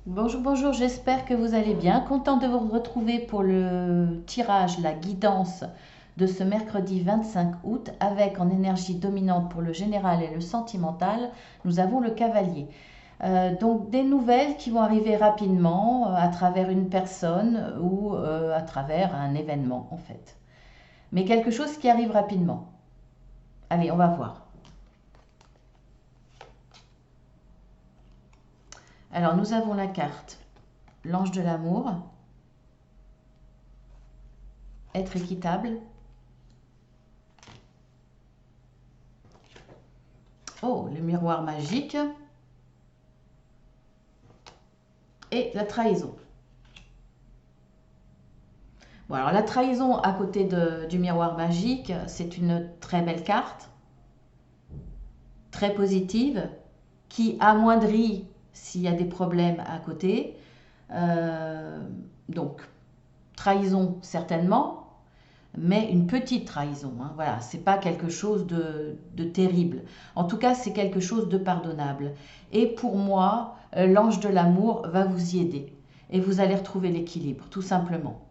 Bonjour, bonjour, j'espère que vous allez bien. Content de vous retrouver pour le tirage, la guidance de ce mercredi 25 août avec en énergie dominante pour le général et le sentimental, nous avons le cavalier. Donc des nouvelles qui vont arriver rapidement à travers une personne ou à travers un événement en fait. Mais quelque chose qui arrive rapidement. Allez, on va voir. Alors nous avons la carte, l'ange de l'amour, être équitable. Oh, le miroir magique et la trahison. Bon, alors la trahison à côté du miroir magique, c'est une très belle carte, très positive, qui amoindrit s'il y a des problèmes à côté. Euh, donc, trahison certainement, mais une petite trahison. Hein, voilà, c'est pas quelque chose de terrible. En tout cas, c'est quelque chose de pardonnable. Et pour moi, l'ange de l'amour va vous y aider. Et vous allez retrouver l'équilibre, tout simplement.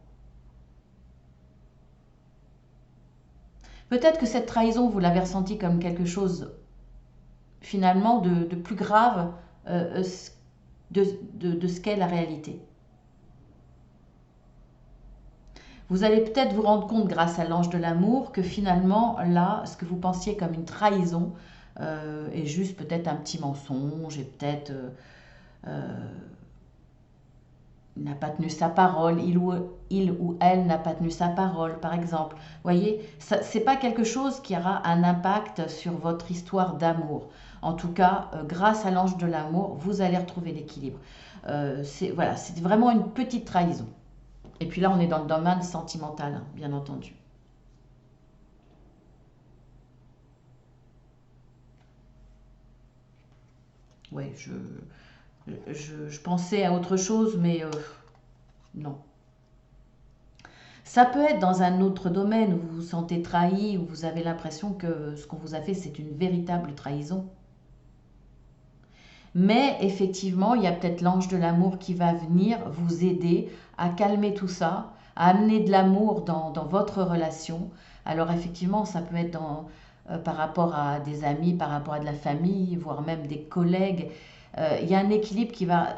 Peut-être que cette trahison, vous l'avez ressentie comme quelque chose finalement de plus grave euh, de ce qu'est la réalité. Vous allez peut-être vous rendre compte grâce à l'ange de l'amour que finalement là, ce que vous pensiez comme une trahison est juste peut-être un petit mensonge et peut-être il n'a pas tenu sa parole, il ou elle n'a pas tenu sa parole, par exemple. Vous voyez, ce n'est pas quelque chose qui aura un impact sur votre histoire d'amour. En tout cas, grâce à l'ange de l'amour, vous allez retrouver l'équilibre. Voilà, c'est vraiment une petite trahison. Et puis là, on est dans le domaine sentimental, hein, bien entendu. Oui, je pensais à autre chose, mais non. Ça peut être dans un autre domaine où vous vous sentez trahi, où vous avez l'impression que ce qu'on vous a fait, c'est une véritable trahison. Mais effectivement, il y a peut-être l'ange de l'amour qui va venir vous aider à calmer tout ça, à amener de l'amour dans votre relation. Alors effectivement, ça peut être par rapport à des amis, par rapport à de la famille, voire même des collègues. Il y a un équilibre qui va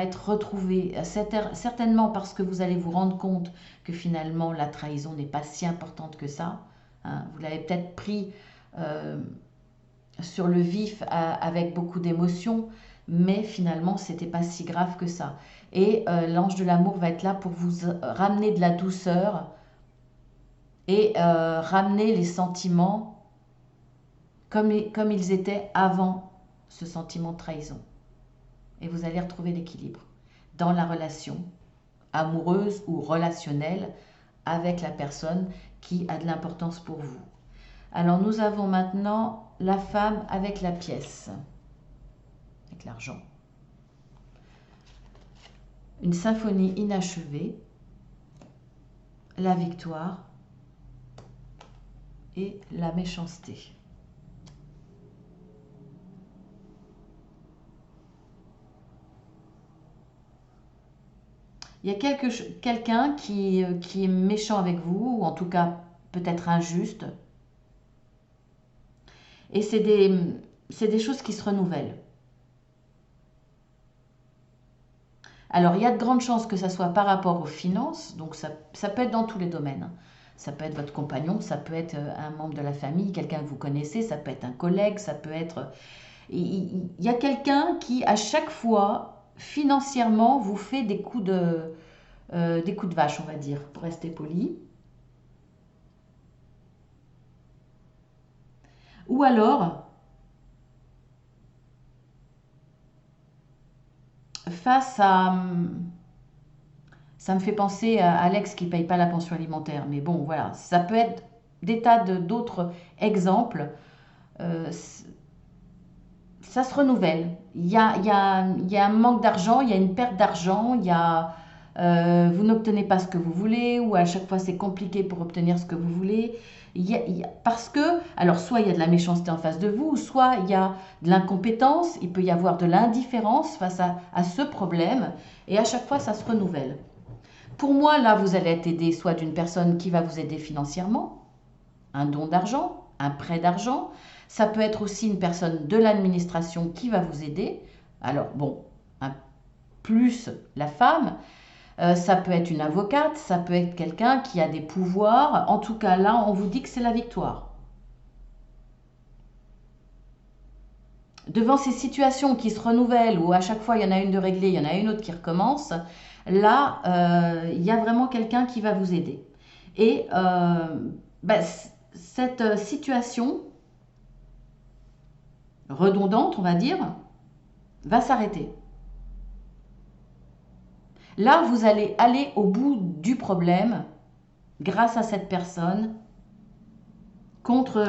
être retrouvé, certainement parce que vous allez vous rendre compte que finalement la trahison n'est pas si importante que ça. Hein. Vous l'avez peut-être pris euh, sur le vif avec beaucoup d'émotions, mais finalement c'était pas si grave que ça. Et l'ange de l'amour va être là pour vous ramener de la douceur et ramener les sentiments comme ils étaient avant ce sentiment de trahison. Et vous allez retrouver l'équilibre dans la relation amoureuse ou relationnelle avec la personne qui a de l'importance pour vous. Alors nous avons maintenant la femme avec la pièce, avec l'argent. Une symphonie inachevée, la victoire et la méchanceté. Il y a quelqu'un qui est méchant avec vous, ou en tout cas peut-être injuste, et c'est des choses qui se renouvellent. Alors, il y a de grandes chances que ça soit par rapport aux finances, donc ça peut être dans tous les domaines. Ça peut être votre compagnon, ça peut être un membre de la famille, quelqu'un que vous connaissez, ça peut être un collègue, ça peut être... Il y a quelqu'un qui, à chaque fois, financièrement, vous fait des coups de vache, on va dire, pour rester poli. Ou alors, face à... Ça me fait penser à Alex qui ne paye pas la pension alimentaire. Mais bon, voilà, ça peut être des tas d'autres exemples. Euh, Ça se renouvelle. Il y a un manque d'argent, il y a une perte d'argent, vous n'obtenez pas ce que vous voulez, ou à chaque fois c'est compliqué pour obtenir ce que vous voulez. Parce que, alors soit il y a de la méchanceté en face de vous, soit il y a de l'incompétence, il peut y avoir de l'indifférence face à ce problème, et à chaque fois ça se renouvelle. Pour moi, là, vous allez être aidé soit d'une personne qui va vous aider financièrement, un don d'argent, un prêt d'argent. Ça peut être aussi une personne de l'administration qui va vous aider. Alors, bon, plus la femme. Ça peut être une avocate, ça peut être quelqu'un qui a des pouvoirs. En tout cas, là, on vous dit que c'est la victoire. Devant ces situations qui se renouvellent, où à chaque fois il y en a une de réglée, il y en a une autre qui recommence, là, il y a vraiment quelqu'un qui va vous aider. Et cette situation redondante, on va dire, va s'arrêter. Là, vous allez aller au bout du problème grâce à cette personne contre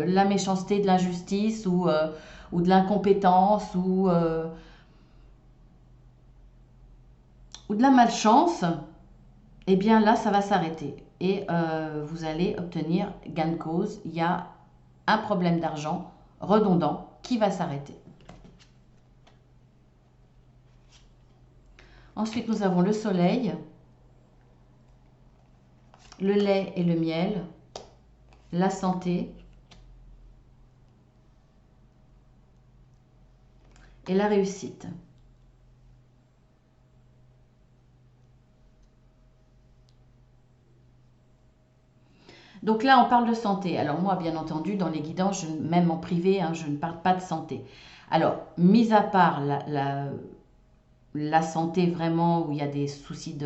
la méchanceté de l'injustice ou de l'incompétence ou de la malchance. Eh bien là, ça va s'arrêter et vous allez obtenir gain de cause. Il y a un problème d'argent redondant qui va s'arrêter. Ensuite, nous avons le soleil, le lait et le miel, la santé et la réussite. Donc là, on parle de santé. Alors moi, bien entendu, dans les guidances, même en privé, je ne parle pas de santé. Alors, mis à part la santé vraiment où il y a des soucis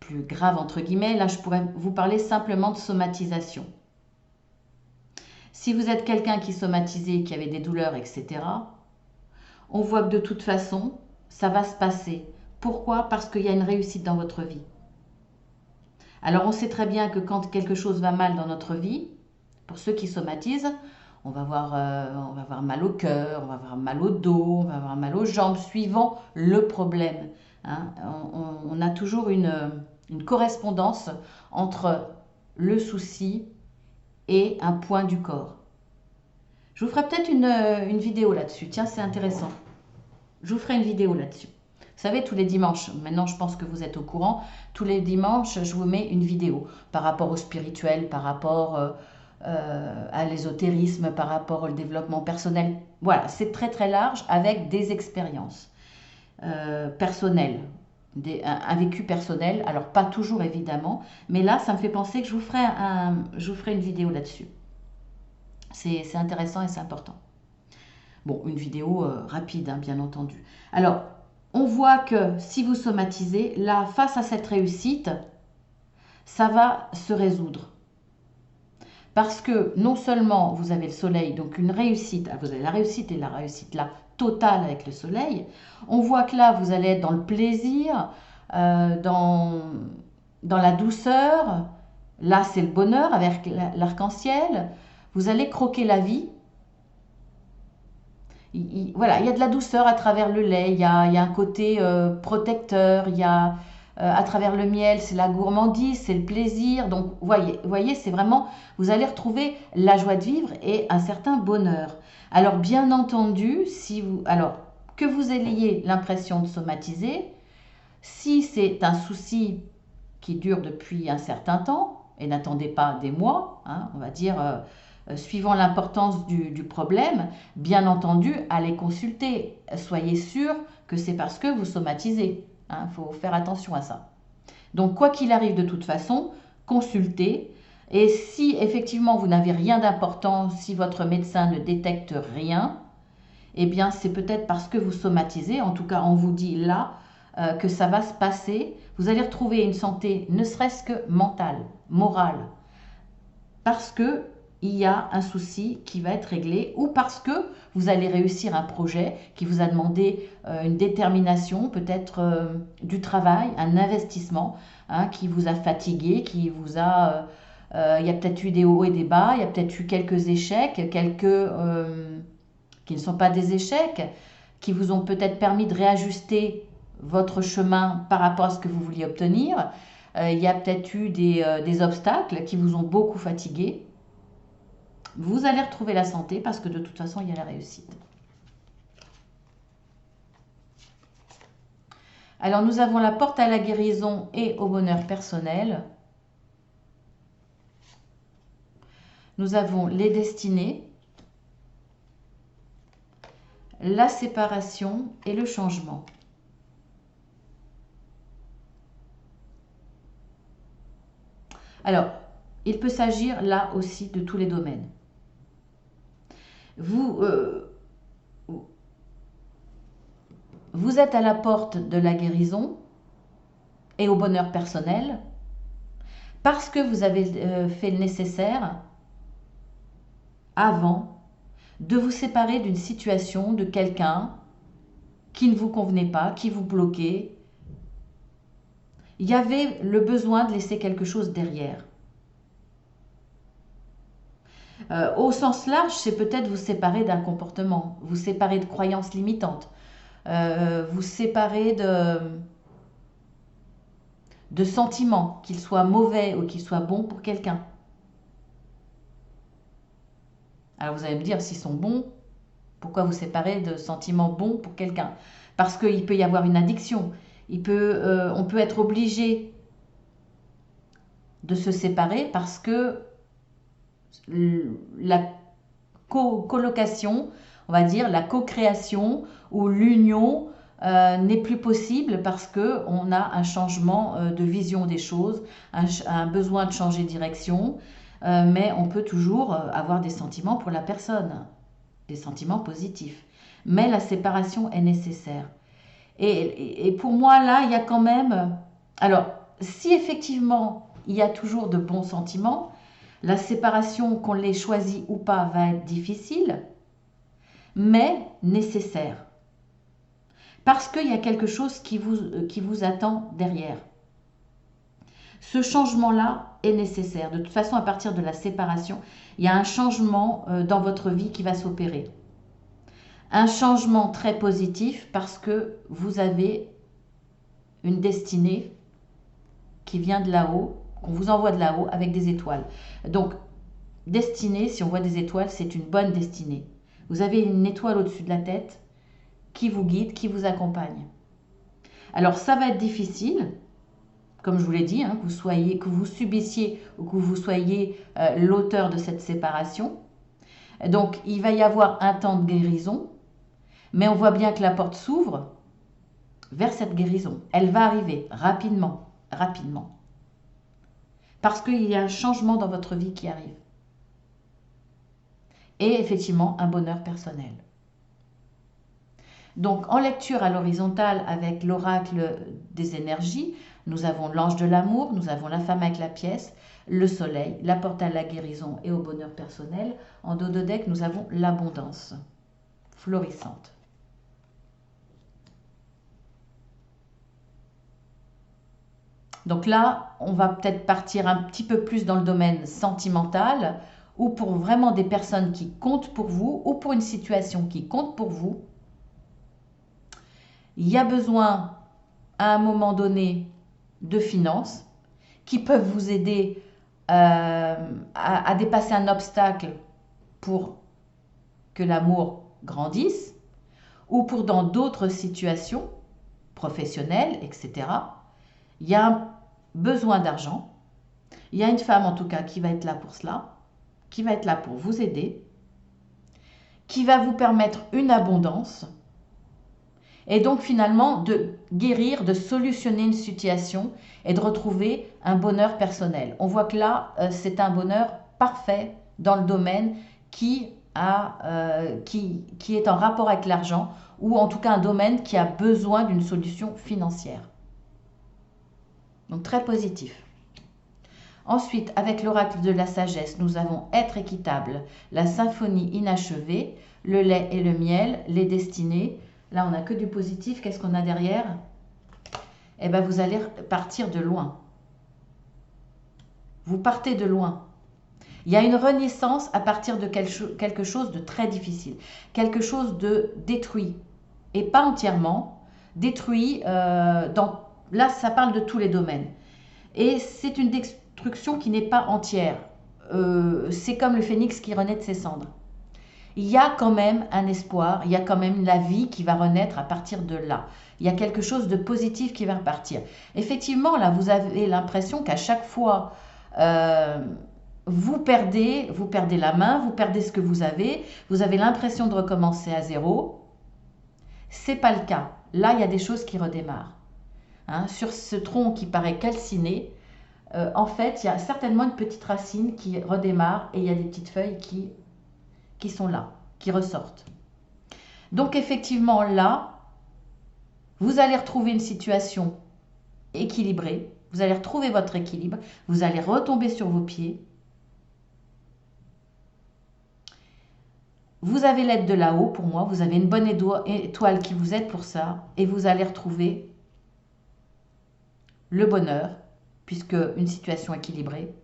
plus graves, entre guillemets, là, je pourrais vous parler simplement de somatisation. Si vous êtes quelqu'un qui somatisait, qui avait des douleurs, etc., on voit que de toute façon, ça va se passer. Pourquoi? Parce qu'il y a une réussite dans votre vie. Alors on sait très bien que quand quelque chose va mal dans notre vie, pour ceux qui somatisent, on va avoir mal au cœur, on va avoir mal au dos, on va avoir mal aux jambes, suivant le problème. On a toujours une correspondance entre le souci et un point du corps. Je vous ferai peut-être une vidéo là-dessus. Tiens, c'est intéressant. Je vous ferai une vidéo là-dessus. Vous savez, tous les dimanches, maintenant je pense que vous êtes au courant, tous les dimanches, je vous mets une vidéo par rapport au spirituel, par rapport à l'ésotérisme, par rapport au développement personnel. Voilà, c'est très très large avec des expériences personnelles, un vécu personnel. Alors pas toujours évidemment, mais là ça me fait penser que je vous ferai une vidéo là-dessus. C'est intéressant et c'est important. Bon, une vidéo rapide, bien entendu. Alors, on voit que si vous somatisez, là, face à cette réussite, ça va se résoudre. Parce que non seulement vous avez le soleil, donc une réussite, vous avez la réussite et la réussite là, totale avec le soleil, on voit que là, vous allez être dans le plaisir, dans la douceur, là, c'est le bonheur avec l'arc-en-ciel, vous allez croquer la vie. Voilà, il y a de la douceur à travers le lait, il y a un côté protecteur, il y a à travers le miel, c'est la gourmandise, c'est le plaisir. Donc, voyez, c'est vraiment, vous allez retrouver la joie de vivre et un certain bonheur. Alors, bien entendu, alors que vous ayez l'impression de somatiser, si c'est un souci qui dure depuis un certain temps, et n'attendez pas des mois, on va dire suivant l'importance du problème, bien entendu, allez consulter. Soyez sûr que c'est parce que vous somatisez. Faut faire attention à ça. Donc, quoi qu'il arrive de toute façon, consultez. Et si effectivement vous n'avez rien d'important, si votre médecin ne détecte rien, eh bien c'est peut-être parce que vous somatisez. En tout cas, on vous dit là que ça va se passer. Vous allez retrouver une santé ne serait-ce que mentale, morale, parce que il y a un souci qui va être réglé ou parce que vous allez réussir un projet qui vous a demandé une détermination, peut-être du travail, un investissement qui vous a fatigué, qui vous a... il y a peut-être eu des hauts et des bas, il y a peut-être eu quelques échecs, quelques qui ne sont pas des échecs, qui vous ont peut-être permis de réajuster votre chemin par rapport à ce que vous vouliez obtenir. Il y a peut-être eu des obstacles qui vous ont beaucoup fatigué. Vous allez retrouver la santé parce que de toute façon, il y a la réussite. Alors, nous avons la porte à la guérison et au bonheur personnel. Nous avons les destinées, la séparation et le changement. Alors, il peut s'agir là aussi de tous les domaines. Vous êtes à la porte de la guérison et au bonheur personnel parce que vous avez fait le nécessaire avant de vous séparer d'une situation, de quelqu'un qui ne vous convenait pas, qui vous bloquait. Il y avait le besoin de laisser quelque chose derrière. Au sens large, c'est peut-être vous séparer d'un comportement, vous séparer de croyances limitantes, vous séparer de sentiments, qu'ils soient mauvais ou qu'ils soient bons pour quelqu'un. Alors vous allez me dire, s'ils sont bons, pourquoi vous séparez de sentiments bons pour quelqu'un? Parce qu'il peut y avoir une addiction. On peut être obligé de se séparer parce que la colocation, on va dire, la co-création ou l'union n'est plus possible parce qu'on a un changement de vision des choses, un besoin de changer de direction, mais on peut toujours avoir des sentiments pour la personne, des sentiments positifs. Mais la séparation est nécessaire. Et pour moi, là, il y a quand même... Alors, si effectivement, il y a toujours de bons sentiments, la séparation, qu'on l'ait choisie ou pas, va être difficile, mais nécessaire. Parce qu'il y a quelque chose qui vous attend derrière. Ce changement-là est nécessaire. De toute façon, à partir de la séparation, il y a un changement dans votre vie qui va s'opérer. Un changement très positif parce que vous avez une destinée qui vient de là-haut, qu'on vous envoie de là-haut avec des étoiles. Donc, destinée, si on voit des étoiles, c'est une bonne destinée. Vous avez une étoile au-dessus de la tête qui vous guide, qui vous accompagne. Alors, ça va être difficile, comme je vous l'ai dit, hein, que vous subissiez ou que vous soyez l'auteur de cette séparation. Donc, il va y avoir un temps de guérison, mais on voit bien que la porte s'ouvre vers cette guérison. Elle va arriver rapidement, rapidement. Parce qu'il y a un changement dans votre vie qui arrive. Et effectivement, un bonheur personnel. Donc, en lecture à l'horizontale avec l'oracle des énergies, nous avons l'ange de l'amour, nous avons la femme avec la pièce, le soleil, la porte à la guérison et au bonheur personnel. En dos de deck, nous avons l'abondance florissante. Donc là, on va peut-être partir un petit peu plus dans le domaine sentimental, ou pour vraiment des personnes qui comptent pour vous, ou pour une situation qui compte pour vous. Il y a besoin, à un moment donné, de finances qui peuvent vous aider à dépasser un obstacle pour que l'amour grandisse, ou pour dans d'autres situations professionnelles, etc. Il y a un besoin d'argent. Il y a une femme en tout cas qui va être là pour cela, qui va être là pour vous aider, qui va vous permettre une abondance et donc finalement de guérir, de solutionner une situation et de retrouver un bonheur personnel. On voit que là, c'est un bonheur parfait dans le domaine qui est en rapport avec l'argent, ou en tout cas un domaine qui a besoin d'une solution financière. Donc très positif. Ensuite, avec l'oracle de la sagesse, nous avons être équitable, la symphonie inachevée, le lait et le miel, les destinées. Là, on n'a que du positif. Qu'est-ce qu'on a derrière? Eh bien, vous allez partir de loin. Vous partez de loin. Il y a une renaissance à partir de quelque chose de très difficile, quelque chose de détruit, et pas entièrement, détruit, là ça parle de tous les domaines. Et c'est une destruction qui n'est pas entière. C'est comme le phénix qui renaît de ses cendres. Il y a quand même un espoir, il y a quand même la vie qui va renaître à partir de là. Il y a quelque chose de positif qui va repartir. Effectivement, là, vous avez l'impression qu'à chaque fois, vous perdez la main, vous perdez ce que vous avez l'impression de recommencer à zéro. C'est pas le cas. Là, il y a des choses qui redémarrent. Hein, sur ce tronc qui paraît calciné, en fait, il y a certainement une petite racine qui redémarre et il y a des petites feuilles qui sont là, qui ressortent. Donc effectivement, là, vous allez retrouver une situation équilibrée, vous allez retrouver votre équilibre, vous allez retomber sur vos pieds. Vous avez l'aide de là-haut pour moi, vous avez une bonne étoile qui vous aide pour ça, et vous allez retrouver le bonheur, puisque une situation équilibrée,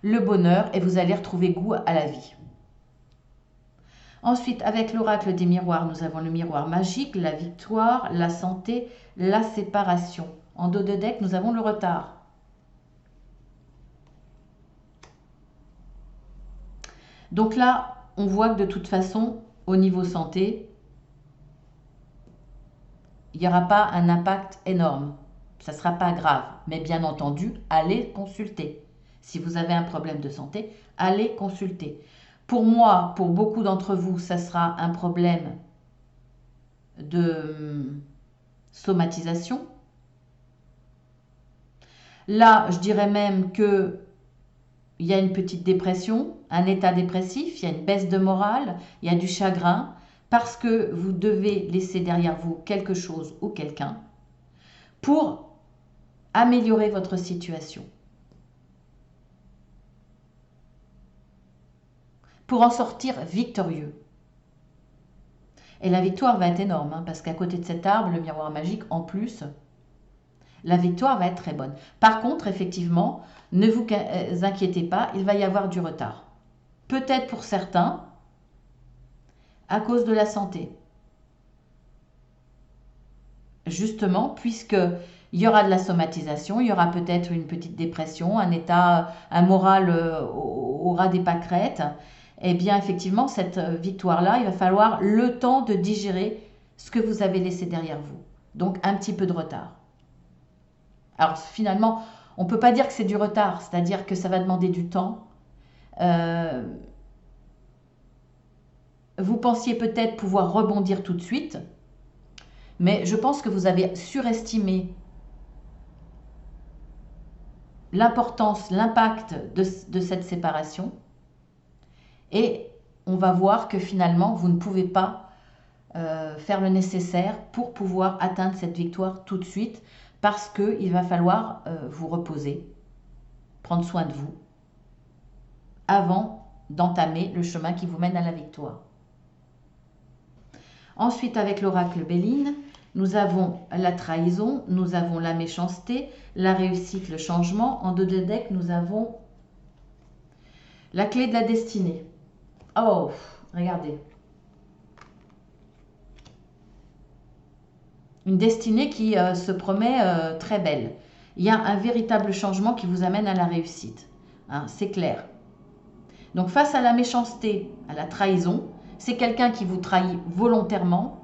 le bonheur, et vous allez retrouver goût à la vie. Ensuite, avec l'oracle des miroirs, nous avons le miroir magique, la victoire, la santé, la séparation. En dos de deck, nous avons le retard. Donc là, on voit que de toute façon, au niveau santé, il n'y aura pas un impact énorme. Ça ne sera pas grave. Mais bien entendu, allez consulter. Si vous avez un problème de santé, allez consulter. Pour moi, pour beaucoup d'entre vous, ça sera un problème de somatisation. Là, je dirais même qu'il y a une petite dépression, un état dépressif, il y a une baisse de morale, il y a du chagrin, parce que vous devez laisser derrière vous quelque chose ou quelqu'un pour améliorer votre situation. Pour en sortir victorieux. Et la victoire va être énorme, hein, parce qu'à côté de cet arbre, le miroir magique, en plus, la victoire va être très bonne. Par contre, effectivement, ne vous inquiétez pas, il va y avoir du retard. Peut-être pour certains, à cause de la santé. Justement, puisqu'il y aura de la somatisation, il y aura peut-être une petite dépression, un moral aura des pâquerettes. Eh bien, effectivement, cette victoire-là, il va falloir le temps de digérer ce que vous avez laissé derrière vous. Donc, un petit peu de retard. Alors, finalement, on ne peut pas dire que c'est du retard, c'est-à-dire que ça va demander du temps. Vous pensiez peut-être pouvoir rebondir tout de suite, mais je pense que vous avez surestimé l'importance, l'impact de cette séparation. Et on va voir que finalement, vous ne pouvez pas faire le nécessaire pour pouvoir atteindre cette victoire tout de suite, parce qu'il va falloir vous reposer, prendre soin de vous, avant d'entamer le chemin qui vous mène à la victoire. Ensuite, avec l'oracle Béline, nous avons la trahison, nous avons la méchanceté, la réussite, le changement. En dos de deck, nous avons la clé de la destinée. Oh, regardez. Une destinée qui se promet très belle. Il y a un véritable changement qui vous amène à la réussite. Hein, c'est clair. Donc face à la méchanceté, à la trahison, c'est quelqu'un qui vous trahit volontairement.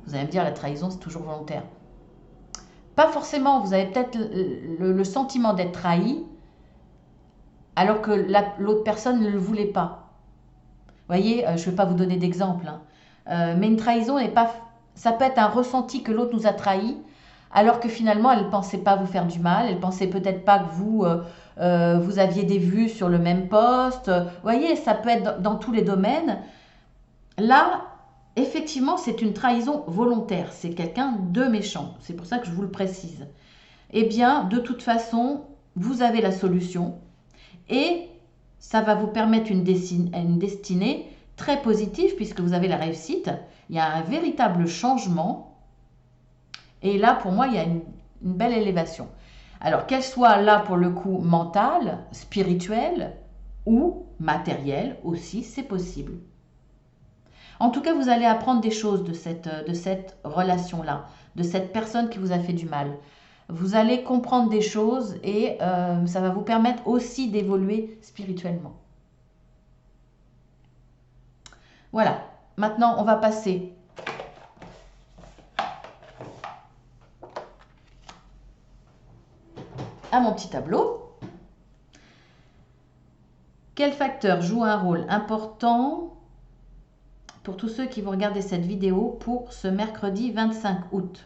Vous allez me dire, la trahison, c'est toujours volontaire. Pas forcément, vous avez peut-être le sentiment d'être trahi, alors que l'autre personne ne le voulait pas. Vous voyez, je ne vais pas vous donner d'exemple, hein. Mais une trahison n'est pas... Ça peut être un ressenti que l'autre nous a trahi, alors que finalement, elle ne pensait pas vous faire du mal, elle ne pensait peut-être pas que vous aviez des vues sur le même poste. Vous voyez, ça peut être dans tous les domaines. Là, effectivement, c'est une trahison volontaire. C'est quelqu'un de méchant. C'est pour ça que je vous le précise. Eh bien, de toute façon, vous avez la solution. Et ça va vous permettre une destinée très positive, puisque vous avez la réussite. Il y a un véritable changement. Et là, pour moi, il y a une belle élévation. Alors, qu'elle soit là pour le coup mentale, spirituelle ou matérielle aussi, c'est possible. En tout cas, vous allez apprendre des choses de cette relation-là, de cette personne qui vous a fait du mal. Vous allez comprendre des choses et ça va vous permettre aussi d'évoluer spirituellement. Voilà, maintenant on va passer à mon petit tableau. Quel facteur joue un rôle important pour tous ceux qui vont regarder cette vidéo pour ce mercredi 25 août?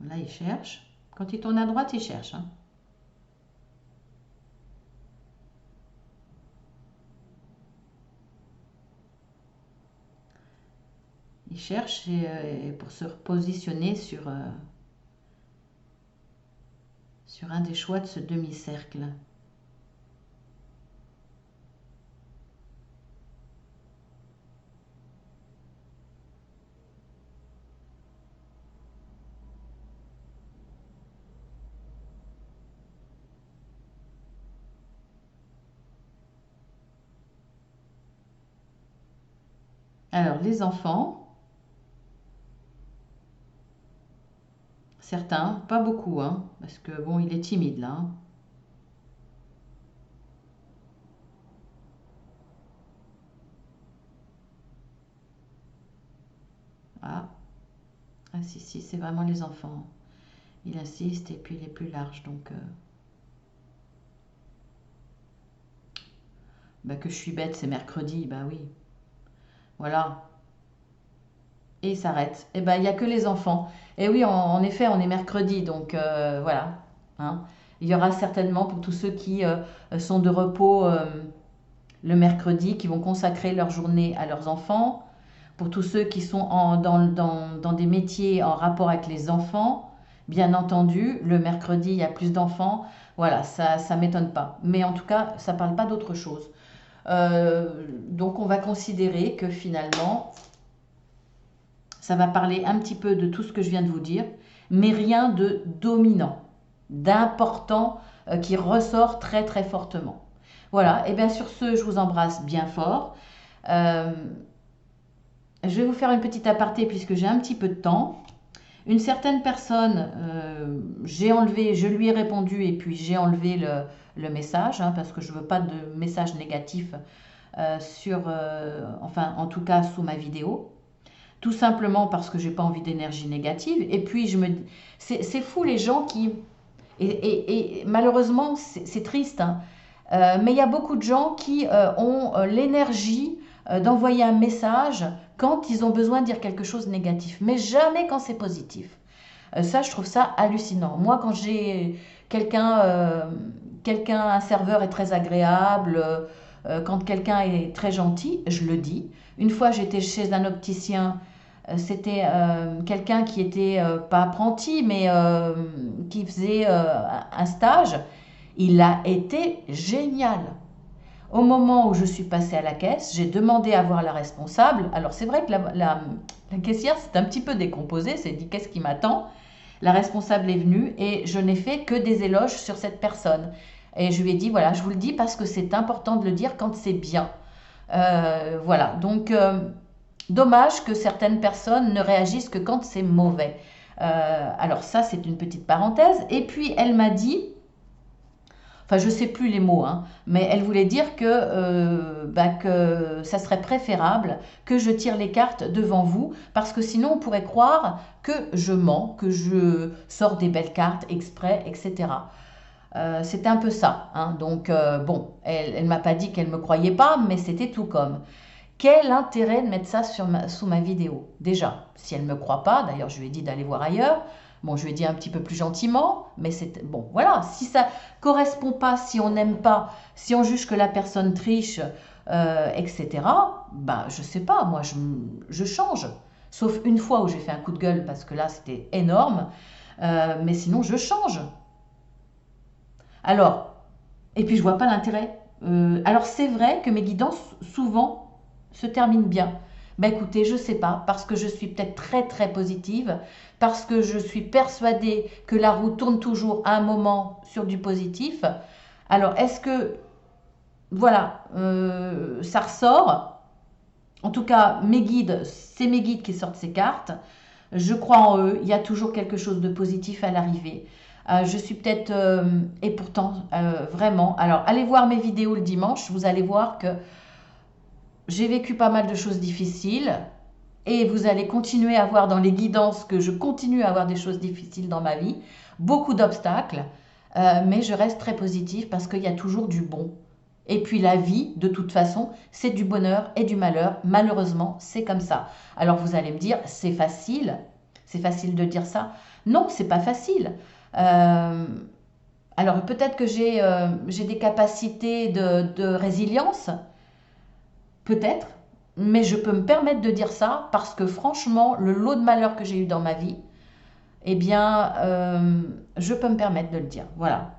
Là, il cherche. Quand il tourne à droite, il cherche. Hein. Il cherche pour se positionner sur un des choix de ce demi-cercle. Alors, les enfants, certains, pas beaucoup, hein, parce que bon, il est timide là. Hein. Ah, ah si, c'est vraiment les enfants. Il insiste et puis il est plus large, donc... Bah, que je suis bête, c'est mercredi, bah oui. Voilà. Et il s'arrête. Et ben, il n'y a que les enfants. Et oui, en effet, on est mercredi, donc voilà. Hein. Il y aura certainement pour tous ceux qui sont de repos le mercredi, qui vont consacrer leur journée à leurs enfants. Pour tous ceux qui sont dans des métiers en rapport avec les enfants, bien entendu, le mercredi, il y a plus d'enfants. Voilà, ça ne m'étonne pas. Mais en tout cas, ça ne parle pas d'autre chose. Donc on va considérer que finalement, ça va parler un petit peu de tout ce que je viens de vous dire, mais rien de dominant, d'important qui ressort très très fortement. Voilà, et bien sur ce, je vous embrasse bien fort. Euh, je vais vous faire une petite aparté puisque j'ai un petit peu de temps. Une certaine personne, je lui ai répondu et puis j'ai enlevé le message hein, parce que je ne veux pas de message négatif enfin en tout cas sous ma vidéo. Tout simplement parce que j'ai pas envie d'énergie négative. Et puis c'est fou les gens qui et malheureusement c'est triste. Hein, mais il y a beaucoup de gens qui ont l'énergie d'envoyer un message quand ils ont besoin de dire quelque chose de négatif, mais jamais quand c'est positif. Ça, je trouve ça hallucinant. Moi, quand j'ai un serveur est très agréable, quand quelqu'un est très gentil, je le dis. Une fois, j'étais chez un opticien, c'était quelqu'un qui était pas apprenti, mais qui faisait un stage. Il a été génial. Au moment où je suis passée à la caisse, j'ai demandé à voir la responsable. Alors c'est vrai que la caissière s'est un petit peu décomposée, s'est dit qu'est-ce qui m'attend. La responsable est venue et je n'ai fait que des éloges sur cette personne. Et je lui ai dit, voilà, je vous le dis parce que c'est important de le dire quand c'est bien. Voilà, donc dommage que certaines personnes ne réagissent que quand c'est mauvais. Alors ça, c'est une petite parenthèse. Et puis, elle m'a dit, enfin je ne sais plus les mots, hein, mais elle voulait dire que ça serait préférable que je tire les cartes devant vous, parce que sinon on pourrait croire que je mens, que je sors des belles cartes exprès, etc. C'était un peu ça. Hein, donc bon, elle ne m'a pas dit qu'elle ne me croyait pas, mais c'était tout comme. Quel intérêt de mettre ça sous ma vidéo? Déjà, si elle ne me croit pas, d'ailleurs je lui ai dit d'aller voir ailleurs, bon je lui ai dit un petit peu plus gentiment, mais c'est bon voilà, si ça correspond pas, si on n'aime pas, si on juge que la personne triche, etc., bah je sais pas, moi je change. Sauf une fois où j'ai fait un coup de gueule parce que là c'était énorme, mais sinon je change. Alors, et puis je vois pas l'intérêt. Alors c'est vrai que mes guidances souvent se terminent bien. Ben écoutez, je sais pas, parce que je suis peut-être très très positive, parce que je suis persuadée que la roue tourne toujours à un moment sur du positif. Alors, est-ce que, voilà, ça ressort? En tout cas, mes guides, c'est mes guides qui sortent ces cartes. Je crois en eux, il y a toujours quelque chose de positif à l'arrivée. Je suis peut-être, et pourtant, vraiment. Alors, allez voir mes vidéos le dimanche, vous allez voir que j'ai vécu pas mal de choses difficiles et vous allez continuer à voir dans les guidances que je continue à avoir des choses difficiles dans ma vie, beaucoup d'obstacles, mais je reste très positive parce qu'il y a toujours du bon. Et puis la vie, de toute façon, c'est du bonheur et du malheur. Malheureusement, c'est comme ça. Alors vous allez me dire, c'est facile de dire ça. Non, c'est pas facile. Euh, alors peut-être que j'ai des capacités de résilience, peut-être, mais je peux me permettre de dire ça parce que franchement, le lot de malheur que j'ai eu dans ma vie, eh bien, je peux me permettre de le dire. Voilà.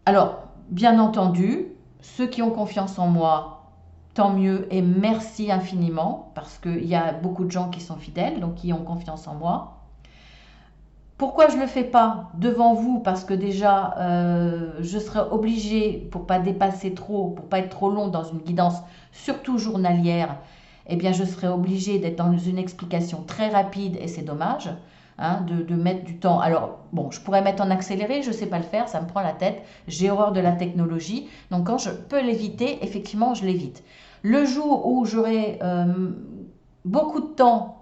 Alors, bien entendu, ceux qui ont confiance en moi, tant mieux et merci infiniment parce qu'il y a beaucoup de gens qui sont fidèles, donc qui ont confiance en moi. Pourquoi je ne le fais pas devant vous? Parce que déjà, je serais obligée, pour pas dépasser trop, pour pas être trop long dans une guidance, surtout journalière, eh bien, je serais obligée d'être dans une explication très rapide et c'est dommage, hein, de mettre du temps. Alors, bon, je pourrais mettre en accéléré, je ne sais pas le faire, ça me prend la tête, j'ai horreur de la technologie. Donc, quand je peux l'éviter, effectivement, je l'évite. Le jour où j'aurai beaucoup de temps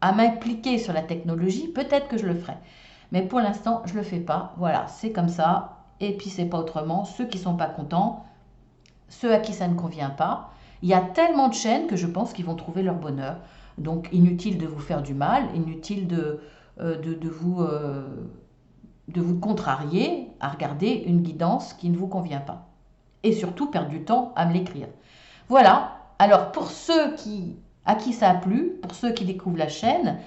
à m'impliquer sur la technologie, peut-être que je le ferai. Mais pour l'instant, je ne le fais pas. Voilà, c'est comme ça. Et puis, c'est pas autrement. Ceux qui ne sont pas contents, ceux à qui ça ne convient pas. Il y a tellement de chaînes que je pense qu'ils vont trouver leur bonheur. Donc, inutile de vous faire du mal, inutile de vous contrarier à regarder une guidance qui ne vous convient pas. Et surtout, perdre du temps à me l'écrire. Voilà. Alors, pour ceux à qui ça a plu, pour ceux qui découvrent la chaîne,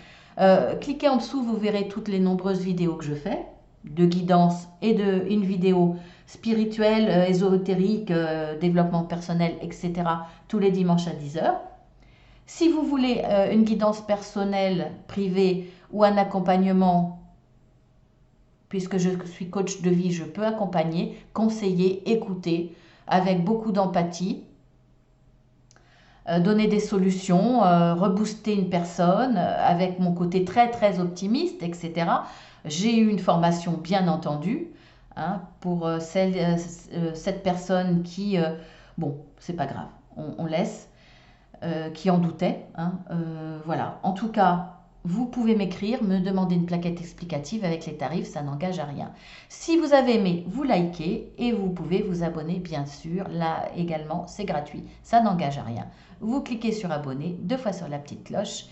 cliquez en dessous, vous verrez toutes les nombreuses vidéos que je fais, de guidance et une vidéo spirituelle, ésotérique, développement personnel, etc. tous les dimanches à 10 h. Si vous voulez une guidance personnelle, privée ou un accompagnement, puisque je suis coach de vie, je peux accompagner, conseiller, écouter avec beaucoup d'empathie. Donner des solutions, rebooster une personne avec mon côté très très optimiste, etc. J'ai eu une formation bien entendu, hein, pour cette personne qui, bon, c'est pas grave, on laisse, qui en doutait, hein, voilà. En tout cas, vous pouvez m'écrire, me demander une plaquette explicative avec les tarifs, ça n'engage à rien. Si vous avez aimé, vous likez et vous pouvez vous abonner, bien sûr. Là également, c'est gratuit, ça n'engage à rien. Vous cliquez sur abonner, 2 fois sur la petite cloche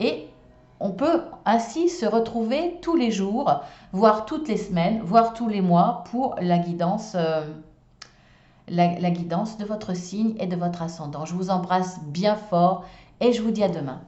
et on peut ainsi se retrouver tous les jours, voire toutes les semaines, voire tous les mois pour la guidance de votre signe et de votre ascendant. Je vous embrasse bien fort et je vous dis à demain.